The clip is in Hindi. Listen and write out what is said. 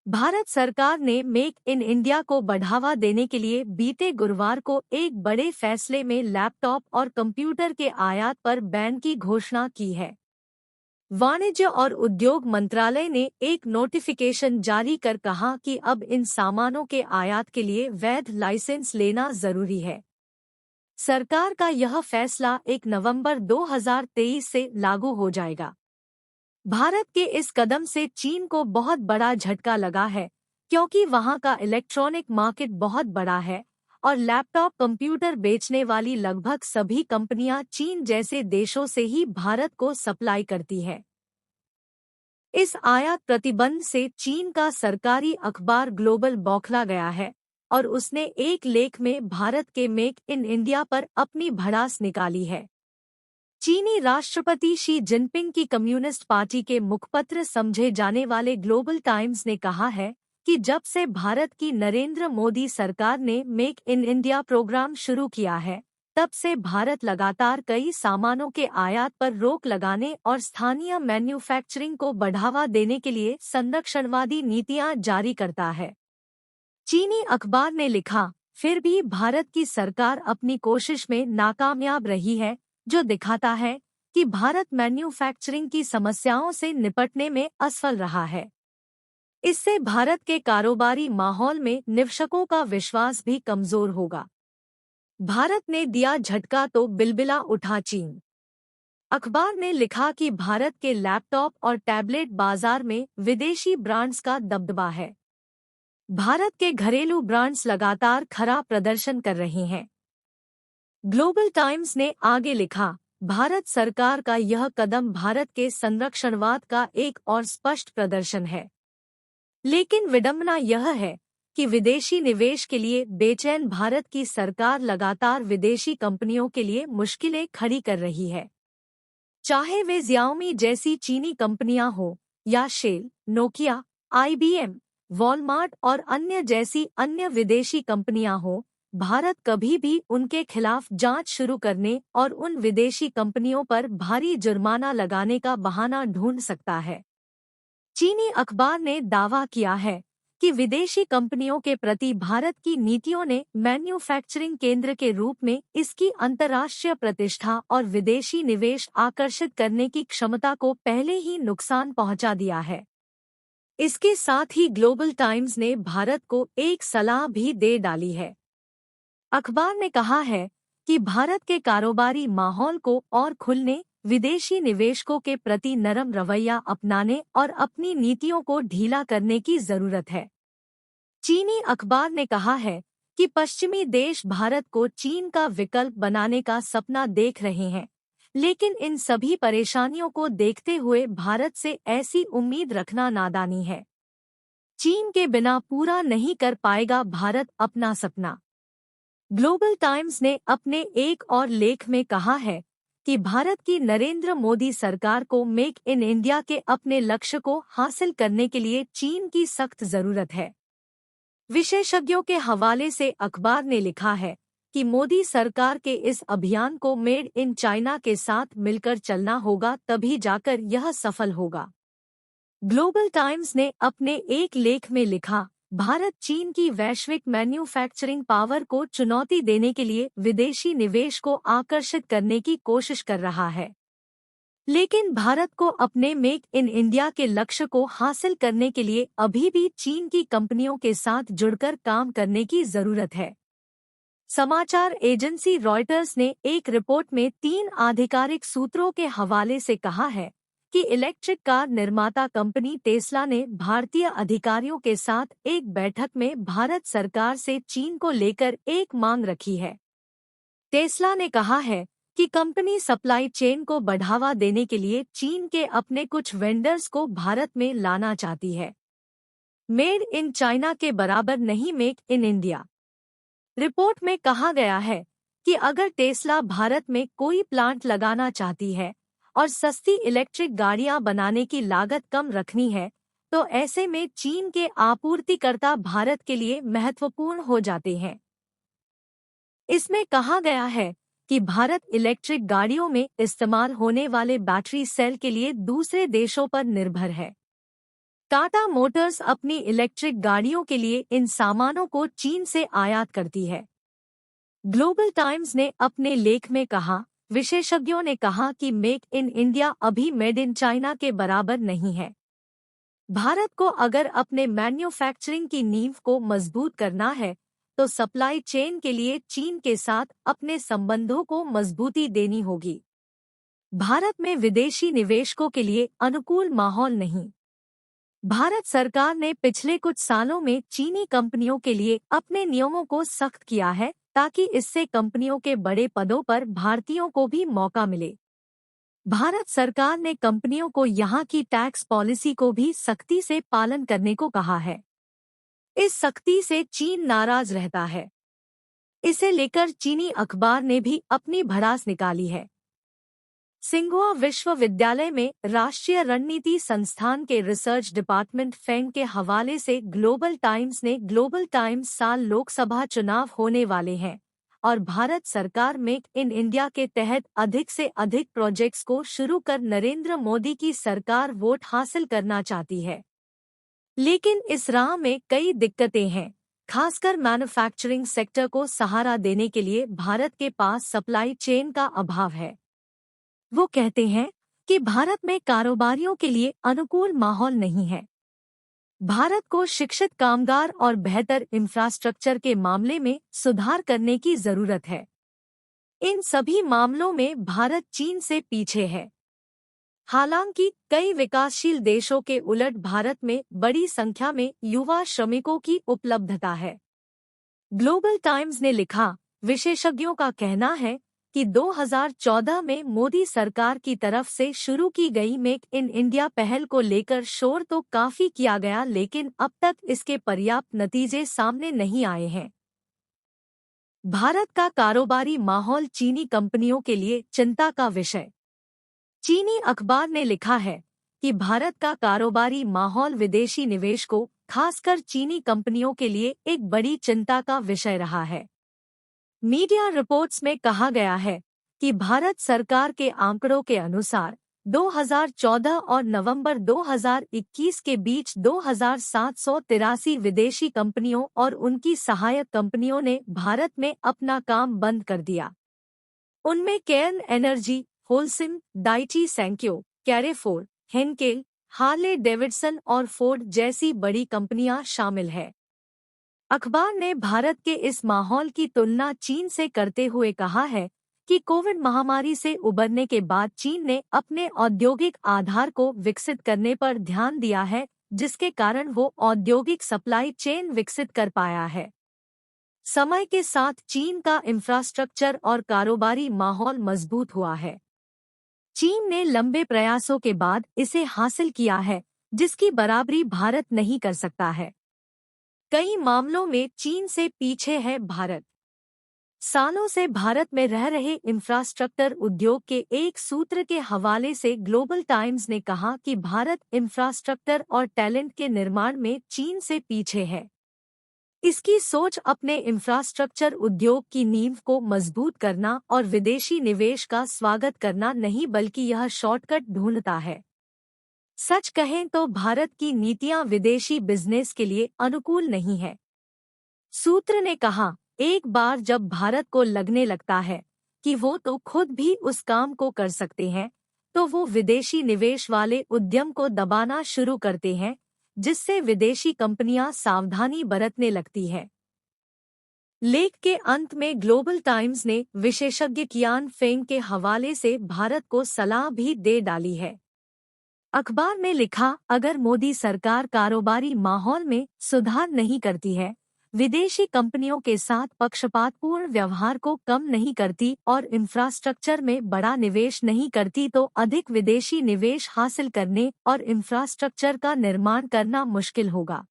भारत सरकार ने मेक इन इंडिया को बढ़ावा देने के लिए बीते गुरुवार को एक बड़े फैसले में लैपटॉप और कंप्यूटर के आयात पर बैन की घोषणा की है। वाणिज्य और उद्योग मंत्रालय ने एक नोटिफिकेशन जारी कर कहा कि अब इन सामानों के आयात के लिए वैध लाइसेंस लेना जरूरी है। सरकार का यह फैसला 1 नवंबर 2023 से लागू हो जाएगा। भारत के इस कदम से चीन को बहुत बड़ा झटका लगा है, क्योंकि वहां का इलेक्ट्रॉनिक मार्केट बहुत बड़ा है और लैपटॉप कंप्यूटर बेचने वाली लगभग सभी कंपनियां चीन जैसे देशों से ही भारत को सप्लाई करती है। इस आयात प्रतिबंध से चीन का सरकारी अखबार ग्लोबल बौखला गया है और उसने एक लेख में भारत के मेक इन इंडिया पर अपनी भड़ास निकाली है। चीनी राष्ट्रपति शी जिनपिंग की कम्युनिस्ट पार्टी के मुखपत्र समझे जाने वाले ग्लोबल टाइम्स ने कहा है कि जब से भारत की नरेंद्र मोदी सरकार ने मेक इन इंडिया प्रोग्राम शुरू किया है, तब से भारत लगातार कई सामानों के आयात पर रोक लगाने और स्थानीय मैन्युफैक्चरिंग को बढ़ावा देने के लिए संरक्षणवादी नीतियां जारी करता है। चीनी अखबार ने लिखा, फिर भी भारत की सरकार अपनी कोशिश में नाकामयाब रही है, जो दिखाता है कि भारत मैन्युफैक्चरिंग की समस्याओं से निपटने में असफल रहा है। इससे भारत के कारोबारी माहौल में निवेशकों का विश्वास भी कमजोर होगा। भारत ने दिया झटका तो बिलबिला उठा चीन। अखबार ने लिखा कि भारत के लैपटॉप और टैबलेट बाजार में विदेशी ब्रांड्स का दबदबा है। भारत के घरेलू ब्रांड्स लगातार खराब प्रदर्शन कर रहे हैं। ग्लोबल टाइम्स ने आगे लिखा, भारत सरकार का यह कदम भारत के संरक्षणवाद का एक और स्पष्ट प्रदर्शन है। लेकिन विडंबना यह है कि विदेशी निवेश के लिए बेचैन भारत की सरकार लगातार विदेशी कंपनियों के लिए मुश्किलें खड़ी कर रही है। चाहे वे Xiaomi जैसी चीनी कंपनियां हो या शेल, नोकिया, IBM, वॉलमार्ट और अन्य जैसी अन्य विदेशी कंपनियां हो, भारत कभी भी उनके खिलाफ जांच शुरू करने और उन विदेशी कंपनियों पर भारी जुर्माना लगाने का बहाना ढूंढ सकता है। चीनी अखबार ने दावा किया है कि विदेशी कंपनियों के प्रति भारत की नीतियों ने मैन्युफैक्चरिंग केंद्र के रूप में इसकी अंतर्राष्ट्रीय प्रतिष्ठा और विदेशी निवेश आकर्षित करने की क्षमता को पहले ही नुकसान पहुंचा दिया है। इसके साथ ही ग्लोबल टाइम्स ने भारत को एक सलाह भी दे डाली है। अखबार ने कहा है कि भारत के कारोबारी माहौल को और खुलने, विदेशी निवेशकों के प्रति नरम रवैया अपनाने और अपनी नीतियों को ढीला करने की जरूरत है। चीनी अखबार ने कहा है कि पश्चिमी देश भारत को चीन का विकल्प बनाने का सपना देख रहे हैं, लेकिन इन सभी परेशानियों को देखते हुए भारत से ऐसी उम्मीद रखना नादानी है। चीन के बिना पूरा नहीं कर पाएगा भारत अपना सपना। ग्लोबल टाइम्स ने अपने एक और लेख में कहा है कि भारत की नरेंद्र मोदी सरकार को मेक इन इंडिया के अपने लक्ष्य को हासिल करने के लिए चीन की सख्त जरूरत है। विशेषज्ञों के हवाले से अखबार ने लिखा है कि मोदी सरकार के इस अभियान को मेड इन चाइना के साथ मिलकर चलना होगा, तभी जाकर यह सफल होगा। ग्लोबल टाइम्स ने अपने एक लेख में लिखा, भारत चीन की वैश्विक मैन्युफैक्चरिंग पावर को चुनौती देने के लिए विदेशी निवेश को आकर्षित करने की कोशिश कर रहा है, लेकिन भारत को अपने मेक इन इंडिया के लक्ष्य को हासिल करने के लिए अभी भी चीन की कंपनियों के साथ जुड़कर काम करने की जरूरत है। समाचार एजेंसी रॉयटर्स ने एक रिपोर्ट में 3 आधिकारिक सूत्रों के हवाले से कहा है कि इलेक्ट्रिक कार निर्माता कंपनी टेस्ला ने भारतीय अधिकारियों के साथ एक बैठक में भारत सरकार से चीन को लेकर एक मांग रखी है। टेस्ला ने कहा है कि कंपनी सप्लाई चेन को बढ़ावा देने के लिए चीन के अपने कुछ वेंडर्स को भारत में लाना चाहती है। मेड इन चाइना के बराबर नहीं मेक इन इंडिया। रिपोर्ट में कहा गया है कि अगर टेस्ला भारत में कोई प्लांट लगाना चाहती है और सस्ती इलेक्ट्रिक गाड़ियां बनाने की लागत कम रखनी है, तो ऐसे में चीन के आपूर्तिकर्ता भारत के लिए महत्वपूर्ण हो जाते हैं। इसमें कहा गया है कि भारत इलेक्ट्रिक गाड़ियों में इस्तेमाल होने वाले बैटरी सेल के लिए दूसरे देशों पर निर्भर है। टाटा मोटर्स अपनी इलेक्ट्रिक गाड़ियों के लिए इन सामानों को चीन से आयात करती है। ग्लोबल टाइम्स ने अपने लेख में कहा, विशेषज्ञों ने कहा कि मेक इन इंडिया अभी मेड इन चाइना के बराबर नहीं है। भारत को अगर अपने मैन्युफैक्चरिंग की नींव को मजबूत करना है तो सप्लाई चेन के लिए चीन के साथ अपने संबंधों को मजबूती देनी होगी। भारत में विदेशी निवेशकों के लिए अनुकूल माहौल नहीं। भारत सरकार ने पिछले कुछ सालों में चीनी कंपनियों के लिए अपने नियमों को सख्त किया है ताकि इससे कंपनियों के बड़े पदों पर भारतीयों को भी मौका मिले। भारत सरकार ने कंपनियों को यहां की टैक्स पॉलिसी को भी सख्ती से पालन करने को कहा है। इस सख्ती से चीन नाराज रहता है। इसे लेकर चीनी अखबार ने भी अपनी भड़ास निकाली है। सिंघुआ विश्वविद्यालय में राष्ट्रीय रणनीति संस्थान के रिसर्च डिपार्टमेंट फेंग के हवाले से ग्लोबल टाइम्स साल लोकसभा चुनाव होने वाले हैं और भारत सरकार मेक इन इंडिया के तहत अधिक से अधिक प्रोजेक्ट्स को शुरू कर नरेंद्र मोदी की सरकार वोट हासिल करना चाहती है। लेकिन इस राह में कई दिक्कतें हैं, खासकर मैन्युफैक्चरिंग सेक्टर को सहारा देने के लिए भारत के पास सप्लाई चेन का अभाव है। वो कहते हैं कि भारत में कारोबारियों के लिए अनुकूल माहौल नहीं है। भारत को शिक्षित कामगार और बेहतर इंफ्रास्ट्रक्चर के मामले में सुधार करने की जरूरत है। इन सभी मामलों में भारत चीन से पीछे है। हालांकि कई विकासशील देशों के उलट भारत में बड़ी संख्या में युवा श्रमिकों की उपलब्धता है। ग्लोबल टाइम्स ने लिखा, विशेषज्ञों का कहना है कि 2014 में मोदी सरकार की तरफ से शुरू की गई मेक इन इंडिया पहल को लेकर शोर तो काफी किया गया, लेकिन अब तक इसके पर्याप्त नतीजे सामने नहीं आए हैं। भारत का कारोबारी माहौल चीनी कंपनियों के लिए चिंता का विषय। चीनी अखबार ने लिखा है कि भारत का कारोबारी माहौल विदेशी निवेश को, खासकर चीनी कंपनियों के लिए एक बड़ी चिंता का विषय रहा है। मीडिया रिपोर्ट्स में कहा गया है कि भारत सरकार के आंकड़ों के अनुसार 2014 और नवंबर 2021 के बीच 2783 विदेशी कंपनियों और उनकी सहायक कंपनियों ने भारत में अपना काम बंद कर दिया। उनमें Cairn Energy, Holcim, Daiichi Sankyo, Carrefour, Henkel, Harley Davidson और फोर्ड जैसी बड़ी कंपनियां शामिल हैं। अखबार ने भारत के इस माहौल की तुलना चीन से करते हुए कहा है कि कोविड महामारी से उबरने के बाद चीन ने अपने औद्योगिक आधार को विकसित करने पर ध्यान दिया है, जिसके कारण वो औद्योगिक सप्लाई चेन विकसित कर पाया है। समय के साथ चीन का इंफ्रास्ट्रक्चर और कारोबारी माहौल मजबूत हुआ है। चीन ने लंबे प्रयासों के बाद इसे हासिल किया है, जिसकी बराबरी भारत नहीं कर सकता है। कई मामलों में चीन से पीछे है भारत। सालों से भारत में रह रहे इंफ्रास्ट्रक्चर उद्योग के एक सूत्र के हवाले से ग्लोबल टाइम्स ने कहा कि भारत इंफ्रास्ट्रक्चर और टैलेंट के निर्माण में चीन से पीछे है। इसकी सोच अपने इंफ्रास्ट्रक्चर उद्योग की नींव को मजबूत करना और विदेशी निवेश का स्वागत करना नहीं, बल्कि यह शॉर्टकट ढूंढता है। सच कहें तो भारत की नीतियां विदेशी बिजनेस के लिए अनुकूल नहीं है। सूत्र ने कहा, एक बार जब भारत को लगने लगता है कि वो तो खुद भी उस काम को कर सकते हैं, तो वो विदेशी निवेश वाले उद्यम को दबाना शुरू करते हैं, जिससे विदेशी कंपनियां सावधानी बरतने लगती है। लेख के अंत में ग्लोबल टाइम्स ने विशेषज्ञ कियान फेंग के हवाले से भारत को सलाह भी दे डाली है। अखबार में लिखा, अगर मोदी सरकार कारोबारी माहौल में सुधार नहीं करती है, विदेशी कंपनियों के साथ पक्षपातपूर्ण व्यवहार को कम नहीं करती और इंफ्रास्ट्रक्चर में बड़ा निवेश नहीं करती, तो अधिक विदेशी निवेश हासिल करने और इंफ्रास्ट्रक्चर का निर्माण करना मुश्किल होगा।